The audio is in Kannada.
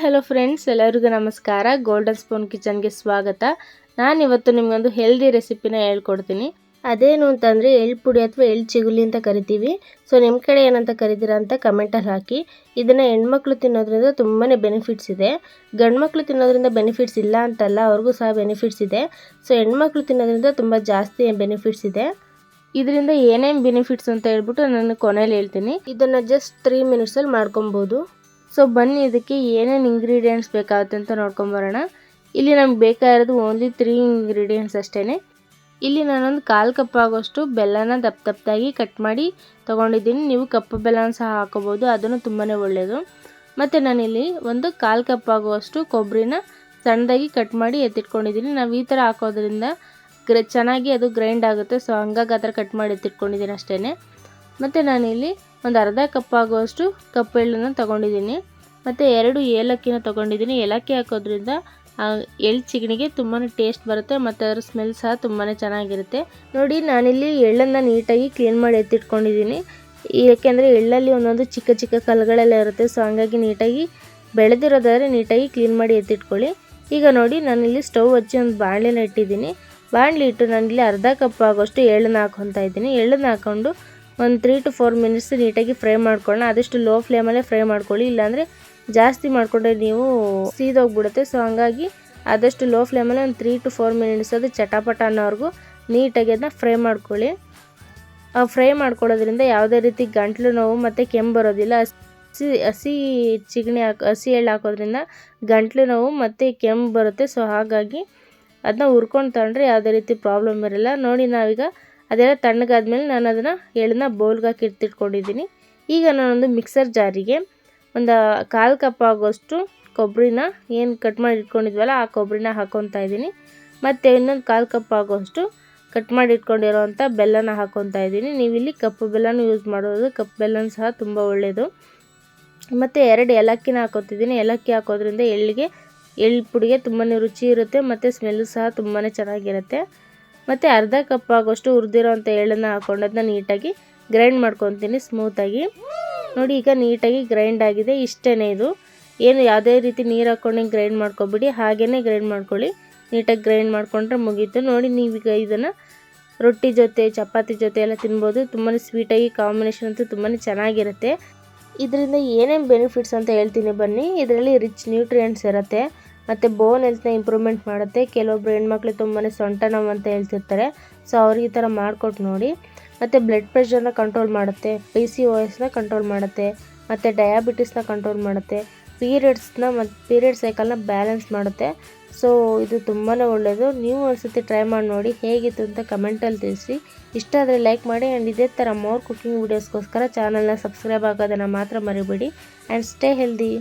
ಹಲೋ ಫ್ರೆಂಡ್ಸ್, ಎಲ್ಲರಿಗೂ ನಮಸ್ಕಾರ. ಗೋಲ್ಡನ್ ಸ್ಪೂನ್ ಕಿಚನ್ಗೆ ಸ್ವಾಗತ. ನಾನಿವತ್ತು ನಿಮಗೊಂದು ಹೆಲ್ದಿ ರೆಸಿಪಿನ ಹೇಳ್ಕೊಡ್ತೀನಿ. ಅದೇನು ಅಂತಂದರೆ ಎಳ್ಳು ಪುಡಿ ಅಥವಾ ಎಳ್ಳು ಚಿಗುಲಿ ಅಂತ ಕರಿತೀವಿ. ಸೊ ನಿಮ್ಮ ಕಡೆ ಏನಂತ ಕರಿತೀರಾ ಅಂತ ಕಮೆಂಟಲ್ಲಿ ಹಾಕಿ. ಇದನ್ನು ಹೆಣ್ಮಕ್ಳು ತಿನ್ನೋದ್ರಿಂದ ತುಂಬಾ ಬೆನಿಫಿಟ್ಸ್ ಇದೆ. ಗಂಡು ಮಕ್ಕಳು ತಿನ್ನೋದ್ರಿಂದ ಬೆನಿಫಿಟ್ಸ್ ಇಲ್ಲ ಅಂತಲ್ಲ, ಅವ್ರಿಗೂ ಸಹ ಬೆನಿಫಿಟ್ಸ್ ಇದೆ. ಸೊ ಹೆಣ್ಮಕ್ಳು ತಿನ್ನೋದ್ರಿಂದ ತುಂಬ ಜಾಸ್ತಿ ಬೆನಿಫಿಟ್ಸ್ ಇದೆ. ಇದರಿಂದ ಏನೇನು ಬೆನಿಫಿಟ್ಸ್ ಅಂತ ಹೇಳ್ಬಿಟ್ಟು ನಾನು ಕೊನೆಯಲ್ಲಿ ಹೇಳ್ತೀನಿ. ಇದನ್ನು ಜಸ್ಟ್ 3 ಮಿನಿಟ್ಸಲ್ಲಿ ಮಾಡ್ಕೊಬೋದು. ಸೊ ಬನ್ನಿ ಇದಕ್ಕೆ ಏನೇನು ಇಂಗ್ರೀಡಿಯೆಂಟ್ಸ್ ಬೇಕಾಗುತ್ತೆ ಅಂತ ನೋಡ್ಕೊಂಬರೋಣ. ಇಲ್ಲಿ ನಮ್ಗೆ ಬೇಕಾಗಿರೋದು ಓನ್ಲಿ 3 ಇಂಗ್ರೀಡಿಯೆಂಟ್ಸ್ ಅಷ್ಟೇ. ಇಲ್ಲಿ ನಾನೊಂದು 1/4 ಕಪ್ ಆಗೋಷ್ಟು ಬೆಲ್ಲನ ದಪ್ಪದಾಗಿ ಕಟ್ ಮಾಡಿ ತೊಗೊಂಡಿದ್ದೀನಿ. ನೀವು ಕಪ್ಪು ಬೆಲ್ಲನ ಸಹ ಹಾಕೋಬೋದು, ಅದನ್ನು ತುಂಬಾ ಒಳ್ಳೆಯದು. ಮತ್ತು ನಾನಿಲ್ಲಿ ಒಂದು 1/4 ಕಪ್ ಆಗುವಷ್ಟು ಕೊಬ್ಬರಿನ ಸಣ್ಣದಾಗಿ ಕಟ್ ಮಾಡಿ ಎತ್ತಿಟ್ಕೊಂಡಿದ್ದೀನಿ. ನಾವು ಈ ಥರ ಹಾಕೋದ್ರಿಂದ ಚೆನ್ನಾಗಿ ಅದು ಗ್ರೈಂಡ್ ಆಗುತ್ತೆ. ಸೊ ಹಂಗಾಗಿ ಆ ಥರ ಕಟ್ ಮಾಡಿ ಎತ್ತಿಟ್ಕೊಂಡಿದ್ದೀನಿ ಅಷ್ಟೇ. ಮತ್ತು ನಾನಿಲ್ಲಿ ಒಂದು ಅರ್ಧ ಕಪ್ ಆಗುವಷ್ಟು ಕಪ್ಪು ಎಳ್ಳನ್ನು ತೊಗೊಂಡಿದ್ದೀನಿ. ಮತ್ತು 2 ಏಲಕ್ಕಿನ ತೊಗೊಂಡಿದ್ದೀನಿ. ಏಲಕ್ಕಿ ಹಾಕೋದ್ರಿಂದ ಎಳ್ಳು ಚಿಗಣಿಗೆ ತುಂಬಾ ಟೇಸ್ಟ್ ಬರುತ್ತೆ ಮತ್ತು ಅದರ ಸ್ಮೆಲ್ ಸಹ ತುಂಬಾ ಚೆನ್ನಾಗಿರುತ್ತೆ. ನೋಡಿ, ನಾನಿಲ್ಲಿ ಎಳ್ಳನ್ನು ನೀಟಾಗಿ ಕ್ಲೀನ್ ಮಾಡಿ ಎತ್ತಿಟ್ಕೊಂಡಿದ್ದೀನಿ. ಏಕೆಂದರೆ ಎಳ್ಳಲ್ಲಿ ಒಂದೊಂದು ಚಿಕ್ಕ ಚಿಕ್ಕ ಕಲ್ಲುಗಳೆಲ್ಲ ಇರುತ್ತೆ. ಸೊ ಹಂಗಾಗಿ ನೀಟಾಗಿ ಬೆಳೆದಿರೋದಾದರೆ ನೀಟಾಗಿ ಕ್ಲೀನ್ ಮಾಡಿ ಎತ್ತಿಟ್ಕೊಳ್ಳಿ. ಈಗ ನೋಡಿ, ನಾನಿಲ್ಲಿ ಸ್ಟವ್ ಹಚ್ಚಿ ಒಂದು ಬಾಣಲೆನ ಇಟ್ಟಿದ್ದೀನಿ. ಬಾಣಲೆ ಇಟ್ಟು ನಾನಿಲ್ಲಿ ಅರ್ಧ ಕಪ್ ಆಗೋಷ್ಟು ಎಳ್ಳನ್ನು ಹಾಕ್ಕೊತಾ ಇದ್ದೀನಿ. ಎಳ್ಳನ್ನು ಹಾಕ್ಕೊಂಡು ಒಂದು 3 to 4 ಮಿನಿಟ್ಸ್ ನೀಟಾಗಿ ಫ್ರೈ ಮಾಡ್ಕೊಳ್ಳೋಣ. ಆದಷ್ಟು ಲೋ ಫ್ಲೇಮಲ್ಲೇ ಫ್ರೈ ಮಾಡ್ಕೊಳ್ಳಿ, ಇಲ್ಲಾಂದರೆ ಜಾಸ್ತಿ ಮಾಡಿಕೊಂಡ್ರೆ ನೀವು ಸೀದೋಗ್ಬಿಡುತ್ತೆ. ಸೊ ಹಂಗಾಗಿ ಆದಷ್ಟು ಲೋ ಫ್ಲೇಮಲ್ಲೇ ಒಂದು 3 to 4 ಮಿನಿಟ್ಸ್ ಅದು ಚಟಾಪಟ ಅನ್ನೋವರೆಗೂ ನೀಟಾಗಿ ಅದನ್ನ ಫ್ರೈ ಮಾಡ್ಕೊಳ್ಳಿ. ಫ್ರೈ ಮಾಡ್ಕೊಳ್ಳೋದ್ರಿಂದ ಯಾವುದೇ ರೀತಿ ಗಂಟ್ಲು ನೋವು ಮತ್ತು ಕೆಮ್ಮು ಬರೋದಿಲ್ಲ. ಹಸಿ ಎಳ್ಳು ಹಾಕೋದ್ರಿಂದ ಗಂಟ್ಲು ನೋವು ಮತ್ತು ಕೆಮ್ಮು ಬರುತ್ತೆ. ಸೊ ಹಾಗಾಗಿ ಅದನ್ನ ಹುರ್ಕೊಂಡು ತಗೊಂಡ್ರೆ ಯಾವುದೇ ರೀತಿ ಪ್ರಾಬ್ಲಮ್ ಇರಲ್ಲ. ನೋಡಿ, ನಾವೀಗ ಅದೆಲ್ಲ ತಣ್ಣಗಾದ್ಮೇಲೆ ನಾನು ಅದನ್ನು ಎಳ್ಳನ್ನ ಬೌಲ್ಗೆ ಹಾಕಿ ಎತ್ತಿಟ್ಕೊಂಡಿದ್ದೀನಿ. ಈಗ ನಾನೊಂದು ಮಿಕ್ಸರ್ ಜಾರಿಗೆ ಒಂದು 1/4 ಕಪ್ ಆಗೋಷ್ಟು ಕೊಬ್ಬರಿನ ಏನು ಕಟ್ ಮಾಡಿ ಇಟ್ಕೊಂಡಿದ್ವಲ್ಲ ಆ ಕೊಬ್ಬರಿನ ಹಾಕ್ಕೊತಾ ಇದ್ದೀನಿ. ಮತ್ತು ಇನ್ನೊಂದು 1/4 ಕಪ್ ಆಗೋಷ್ಟು ಕಟ್ ಮಾಡಿ ಇಟ್ಕೊಂಡಿರೋವಂಥ ಬೆಲ್ಲನ ಹಾಕ್ಕೊತಾ ಇದ್ದೀನಿ. ನೀವಿಲ್ಲಿ ಕಪ್ಪು ಬೆಲ್ಲನೂ ಯೂಸ್ ಮಾಡೋದು, ಕಪ್ಪು ಬೆಲ್ಲನೂ ಸಹ ತುಂಬ ಒಳ್ಳೆಯದು. ಮತ್ತು 2 ಏಲಕ್ಕಿನ ಹಾಕ್ಕೊತಿದ್ದೀನಿ. ಏಲಕ್ಕಿ ಹಾಕೋದ್ರಿಂದ ಎಳ್ಳು ಪುಡಿಗೆ ತುಂಬಾ ರುಚಿ ಇರುತ್ತೆ ಮತ್ತು ಸ್ಮೆಲ್ಲು ಸಹ ತುಂಬಾ ಚೆನ್ನಾಗಿರುತ್ತೆ. ಮತ್ತು ಅರ್ಧ ಕಪ್ ಆಗೋಷ್ಟು ಹುರಿದಿರೋವಂಥ ಎಳ್ಳನ್ನು ಹಾಕ್ಕೊಂಡು ಅದನ್ನ ನೀಟಾಗಿ ಗ್ರೈಂಡ್ ಮಾಡ್ಕೊತೀನಿ ಸ್ಮೂತಾಗಿ. ನೋಡಿ, ಈಗ ನೀಟಾಗಿ ಗ್ರೈಂಡ್ ಆಗಿದೆ. ಇಷ್ಟೇ ಇದು. ಏನು ಯಾವುದೇ ರೀತಿ ನೀರು ಹಾಕ್ಕೊಂಡು ಗ್ರೈಂಡ್ ಮಾಡ್ಕೊಬಿಡಿ, ಹಾಗೇ ಗ್ರೈಂಡ್ ಮಾಡ್ಕೊಳ್ಳಿ. ನೀಟಾಗಿ ಗ್ರೈಂಡ್ ಮಾಡಿಕೊಂಡ್ರೆ ಮುಗೀತು. ನೋಡಿ, ನೀವೀಗ ಇದನ್ನು ರೊಟ್ಟಿ ಜೊತೆ ಚಪಾತಿ ಜೊತೆ ಎಲ್ಲ ತಿನ್ಬೋದು. ತುಂಬಾ ಸ್ವೀಟಾಗಿ ಕಾಂಬಿನೇಷನ್ ಅಂತೂ ತುಂಬಾ ಚೆನ್ನಾಗಿರುತ್ತೆ. ಇದರಿಂದ ಏನೇನು ಬೆನಿಫಿಟ್ಸ್ ಅಂತ ಹೇಳ್ತೀನಿ ಬನ್ನಿ. ಇದರಲ್ಲಿ ರಿಚ್ ನ್ಯೂಟ್ರಿಯೆಂಟ್ಸ್ ಇರುತ್ತೆ ಮತ್ತು ಬೋನ್ ಹೆಲ್ತ್ನ ಇಂಪ್ರೂವ್ಮೆಂಟ್ ಮಾಡುತ್ತೆ. ಕೆಲವೊಬ್ಬರು ಹೆಣ್ಮಕ್ಳು ತುಂಬಾ ಸೊಂಟ ನೋವು ಅಂತ ಹೇಳ್ತಿರ್ತಾರೆ. ಸೊ ಅವ್ರಿಗೆ ಈ ಥರ ಮಾಡಿಕೊಟ್ಟು ನೋಡಿ. ಮತ್ತು ಬ್ಲಡ್ ಪ್ರೆಷರ್ನ ಕಂಟ್ರೋಲ್ ಮಾಡುತ್ತೆ, PCOSನ ಕಂಟ್ರೋಲ್ ಮಾಡುತ್ತೆ, ಮತ್ತು ಡಯಾಬಿಟಿಸ್ನ ಕಂಟ್ರೋಲ್ ಮಾಡುತ್ತೆ, ಪೀರಿಯಡ್ ಸೈಕಲ್ನ ಬ್ಯಾಲೆನ್ಸ್ ಮಾಡುತ್ತೆ. ಸೊ ಇದು ತುಂಬಾ ಒಳ್ಳೆಯದು. ನೀವು ಒಂದ್ಸತಿ ಟ್ರೈ ಮಾಡಿ ನೋಡಿ, ಹೇಗಿತ್ತು ಅಂತ ಕಮೆಂಟಲ್ಲಿ ತಿಳಿಸಿ. ಇಷ್ಟ ಆದರೆ ಲೈಕ್ ಮಾಡಿ. ಆ್ಯಂಡ್ ಇದೇ ಥರ ಮೋರ್ ಕುಕಿಂಗ್ ವೀಡಿಯೋಸ್ಗೋಸ್ಕರ ಚಾನಲ್ನ ಸಬ್ಸ್ಕ್ರೈಬ್ ಆಗೋದನ್ನು ಮಾತ್ರ ಮರಿಬೇಡಿ. And stay healthy.